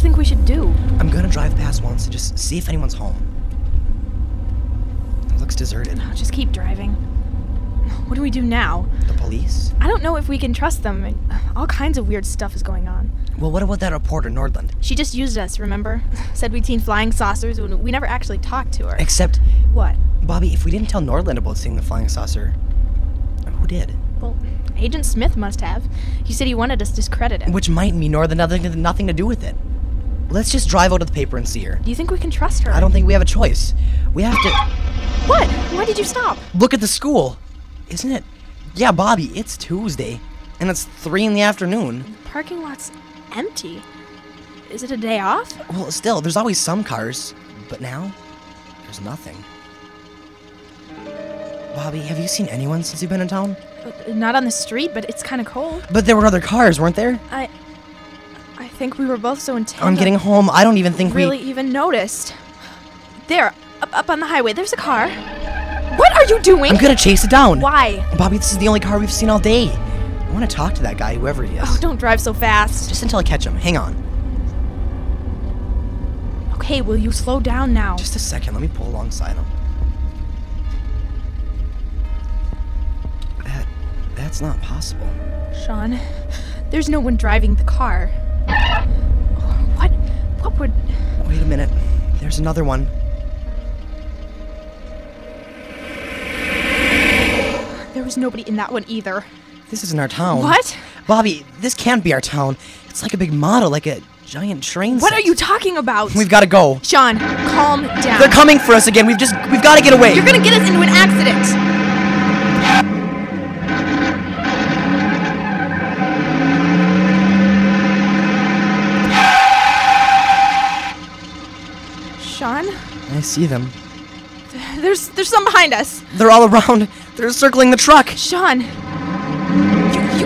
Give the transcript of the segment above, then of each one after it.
think we should do? I'm gonna drive past once and just see if anyone's home. It looks deserted. No, just keep driving. What do we do now? The police? I don't know if we can trust them. All kinds of weird stuff is going on. Well, what about that reporter, Nordland? She just used us, remember? Said we'd seen flying saucers when we never actually talked to her. Except, What? Bobby, if we didn't tell Nordland about seeing the flying saucer, who did? Well, Agent Smith must have. He said he wanted us discredited. Which might mean Nordland had nothing to do with it. Let's just drive out of the paper and see her. Do you think we can trust her? I don't think we have a choice. We have to... What? Why did you stop? Look at the school. Isn't it? Yeah, Bobby, it's Tuesday. And it's 3 in the afternoon. Parking lot's empty. Is it a day off? Well, still, there's always some cars. But now, there's nothing. Bobby, have you seen anyone since you've been in town? Not on the street, but it's kind of cold. But there were other cars, weren't there? I think we were both so intent on getting home, I don't even think really even noticed. There, up on the highway, there's a car. What are you doing? I'm gonna chase it down. Why? Bobby, this is the only car we've seen all day. I want to talk to that guy, whoever he is. Oh, don't drive so fast. Just until I catch him. Hang on. Okay, will you slow down now? Just a second, let me pull alongside him. That's not possible. Sean, there's no one driving the car. What would... Wait a minute. There's another one. There was nobody in that one either. This isn't our town. What? Bobby, this can't be our town. It's like a big model, like a giant train What set. are you talking about? We've got to go. Sean, calm down. They're coming for us again. We've got to get away. You're gonna get us into an accident. Sean? I see them. There's some behind us. They're all around. They're circling the truck. Sean, you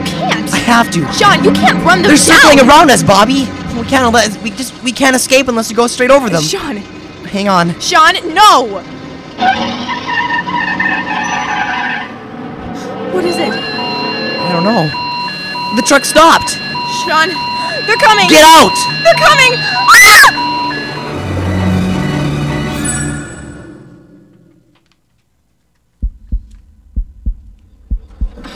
can't. I have to. Sean, you can't run them They're down. circling around us, Bobby. We can't escape unless we go straight over them. Sean. Hang on. Sean, no. What is it? I don't know. The truck stopped. Sean, they're coming. Get out. They're coming. Ah!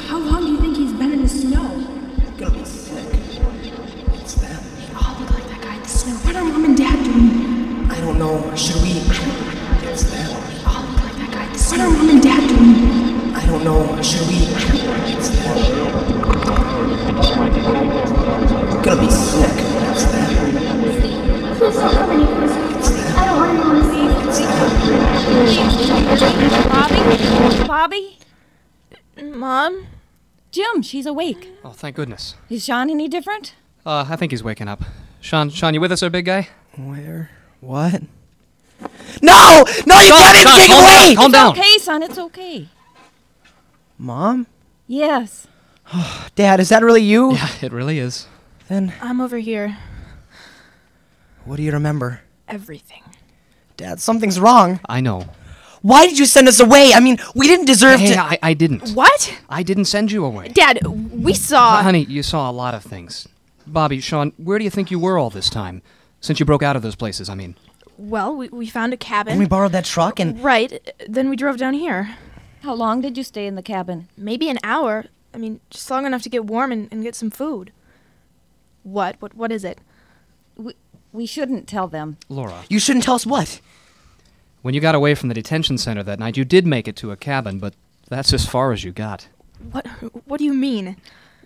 How long do you think he's been in the snow? I'm gonna be sick. It's them. They all look like that guy in the snow. What are Mom and Dad doing? I don't know. Should we? It's them. They all look like that guy in the snow. What are Mom and Dad doing? I don't know. Should we? It's them. I'm gonna be sick. It's them. Please don't come any closer. I don't want anyone to see. Bobby? Mom? Jim, she's awake. Oh, thank goodness. Is Sean any different? I think he's waking up. Sean, you with us there, big guy? Where? What? No! No, you can't even take away! Calm down. It's okay, son, it's okay. Mom? Yes. Dad, is that really you? Yeah, it really is. Then, I'm over here. what do you remember? Everything. Dad, something's wrong. I know. Why did you send us away? I mean, we didn't deserve Hey, to... I didn't. What? I didn't send you away. Dad, we saw... Honey, you saw a lot of things. Bobby, Sean, where do you think you were all this time? Since you broke out of those places, I mean. Well, we found a cabin. And we borrowed that truck and... Right. Then we drove down here. How long did you stay in the cabin? Maybe an hour. I mean, just long enough to get warm and get some food. What is it? We shouldn't tell them. Laura. You shouldn't tell us what? When you got away from the detention center that night, you did make it to a cabin, but that's as far as you got. What do you mean?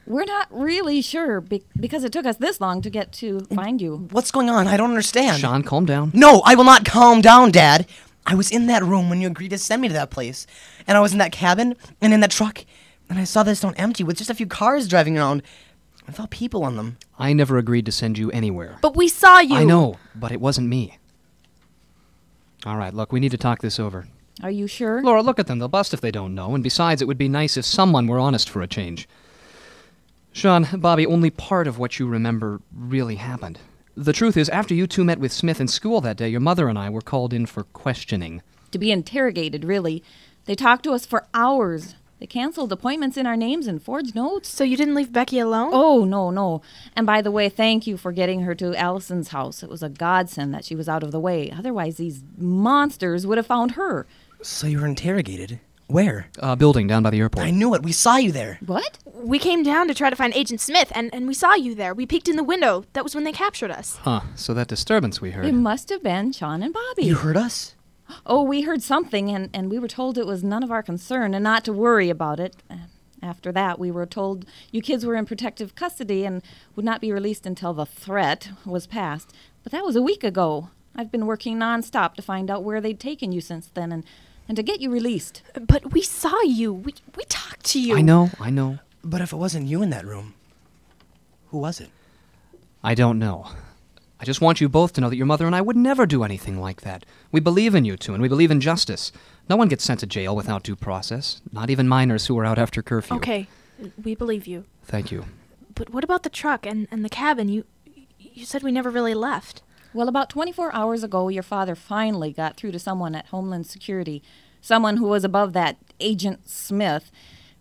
We're not really sure because it took us this long to get to find you. What's going on? I don't understand. Sean, calm down. No, I will not calm down, Dad. I was in that room when you agreed to send me to that place. And I was in that cabin and in that truck. And I saw this town empty with just a few cars driving around. I saw people on them. I never agreed to send you anywhere. But we saw you. I know, but it wasn't me. All right, look, we need to talk this over. Are you sure? Laura, look at them. They'll bust if they don't know. And besides, it would be nice if someone were honest for a change. Sean, Bobby, only part of what you remember really happened. The truth is, after you two met with Smith in school that day, your mother and I were called in for questioning. To be interrogated, really. They talked to us for hours. They canceled appointments in our names and forged notes. So you didn't leave Becky alone? Oh, no. And by the way, thank you for getting her to Allison's house. It was a godsend that she was out of the way. Otherwise, these monsters would have found her. So you were interrogated? Where? Building down by the airport. I knew it. We saw you there. What? We came down to try to find Agent Smith, and we saw you there. We peeked in the window. That was when they captured us. Huh, so that disturbance we It heard. must have been Sean and Bobby. You heard us? Oh, we heard something, and we were told it was none of our concern and not to worry about it. After that, we were told you kids were in protective custody and would not be released until the threat was passed. But that was a week ago. I've been working nonstop to find out where they'd taken you since then and to get you released. But we saw you. We talked to you. I know. But if it wasn't you in that room, who was it? I don't know. I just want you both to know that your mother and I would never do anything like that. We believe in you two, and we believe in justice. No one gets sent to jail without due process, not even minors who are out after curfew. Okay, we believe you. Thank you. But what about the truck and the cabin? You said we never really left. Well, about 24 hours ago, your father finally got through to someone at Homeland Security, someone who was above that Agent Smith.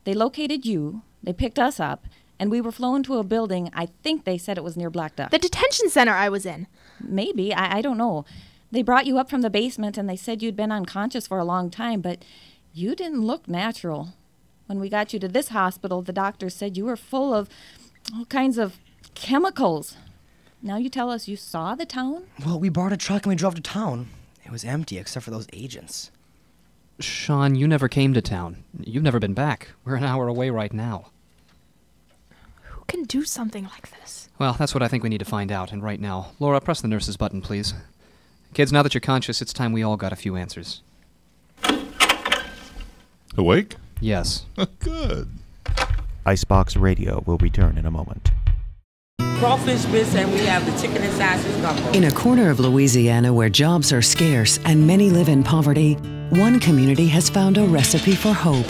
They located you, they picked us up, and we were flown to a building. I think they said it was near Black Duck. The detention center I was in. Maybe. I don't know. They brought you up from the basement, and they said you'd been unconscious for a long time, but you didn't look natural. When we got you to this hospital, the doctor said you were full of all kinds of chemicals. Now you tell us you saw the town? Well, we borrowed a truck and we drove to town. It was empty except for those agents. Sean, you never came to town. You've never been back. We're an hour away right now. Who can do something like this? Well, that's what I think we need to find out, and right now. Laura, press the nurse's button, please. Kids, now that you're conscious, it's time we all got a few answers. Awake? Yes. Good. Icebox Radio will return in a moment. Crawfish bits, and we have the chicken and sausage gumbo. In a corner of Louisiana where jobs are scarce and many live in poverty, one community has found a recipe for hope.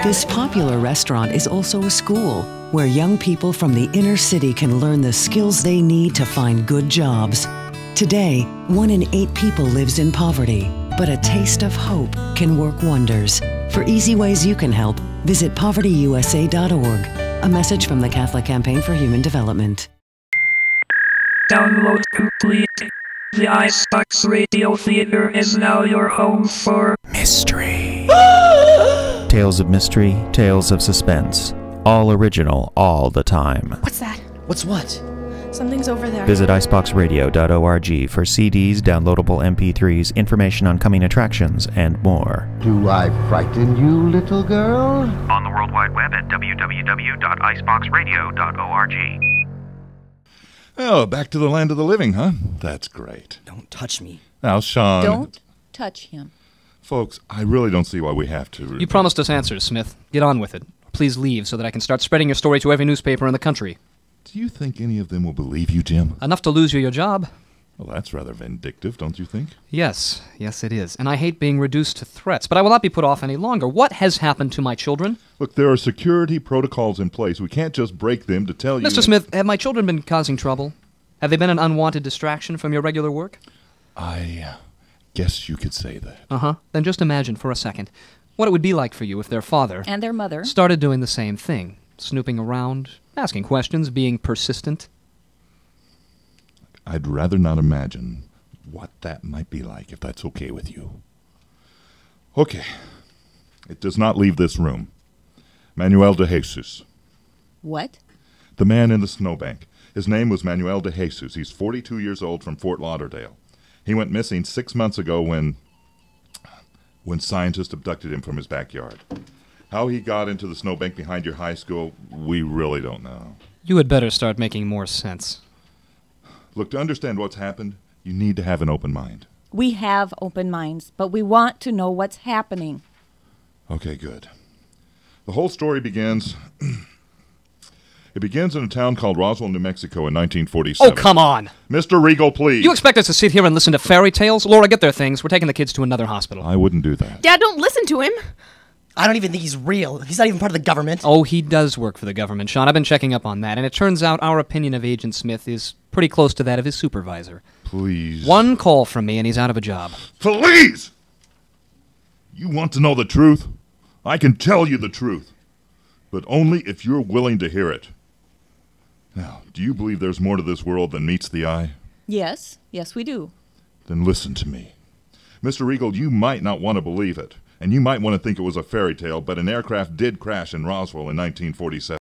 This popular restaurant is also a school where young people from the inner city can learn the skills they need to find good jobs. Today, 1 in 8 people lives in poverty, but a taste of hope can work wonders. For easy ways you can help, visit povertyusa.org. A message from the Catholic Campaign for Human Development. Download complete. The Icebox Radio Theater is now your home for mystery. Tales of mystery, tales of suspense. All original, all the time. What's that? What's what? Something's over there. Visit iceboxradio.org for CDs, downloadable MP3s, information on coming attractions, and more. Do I frighten you, little girl? On the World Wide Web at www.iceboxradio.org. Oh, back to the land of the living, huh? That's great. Don't touch me. Now, Sean... Don't touch him. Folks, I really don't see why we have to... You promised us answers, Smith. Get on with it. Please leave so that I can start spreading your story to every newspaper in the country. Do you think any of them will believe you, Jim? Enough to lose you your job. Well, that's rather vindictive, don't you think? Yes, it is. And I hate being reduced to threats, but I will not be put off any longer. What has happened to my children? Look, there are security protocols in place. We can't just break them to tell you... Mr. Smith, have my children been causing trouble? Have they been an unwanted distraction from your regular work? I guess you could say that. Uh-huh. Then just imagine for a second what it would be like for you if their father... And their mother. ...started doing the same thing. Snooping around, asking questions, being persistent. I'd rather not imagine what that might be like, if that's okay with you. Okay. It does not leave this room. Manuel de Jesus. What? The man in the snowbank. His name was Manuel de Jesus. He's 42 years old from Fort Lauderdale. He went missing 6 months ago when scientists abducted him from his backyard. How he got into the snowbank behind your high school, we really don't know. You had better start making more sense. Look, to understand what's happened, you need to have an open mind. We have open minds, but we want to know what's happening. Okay, good. The whole story begins... It begins in a town called Roswell, New Mexico in 1947. Oh, come on! Mr. Regal, please. You expect us to sit here and listen to fairy tales? Laura, get their things. We're taking the kids to another hospital. I wouldn't do that. Dad, don't listen to him. I don't even think he's real. He's not even part of the government. Oh, he does work for the government, Sean. I've been checking up on that, and it turns out our opinion of Agent Smith is pretty close to that of his supervisor. Please. One call from me, and he's out of a job. Please! You want to know the truth? I can tell you the truth, but only if you're willing to hear it. Now, do you believe there's more to this world than meets the eye? Yes, we do. Then listen to me. Mr. Regal, you might not want to believe it, and you might want to think it was a fairy tale, but an aircraft did crash in Roswell in 1947.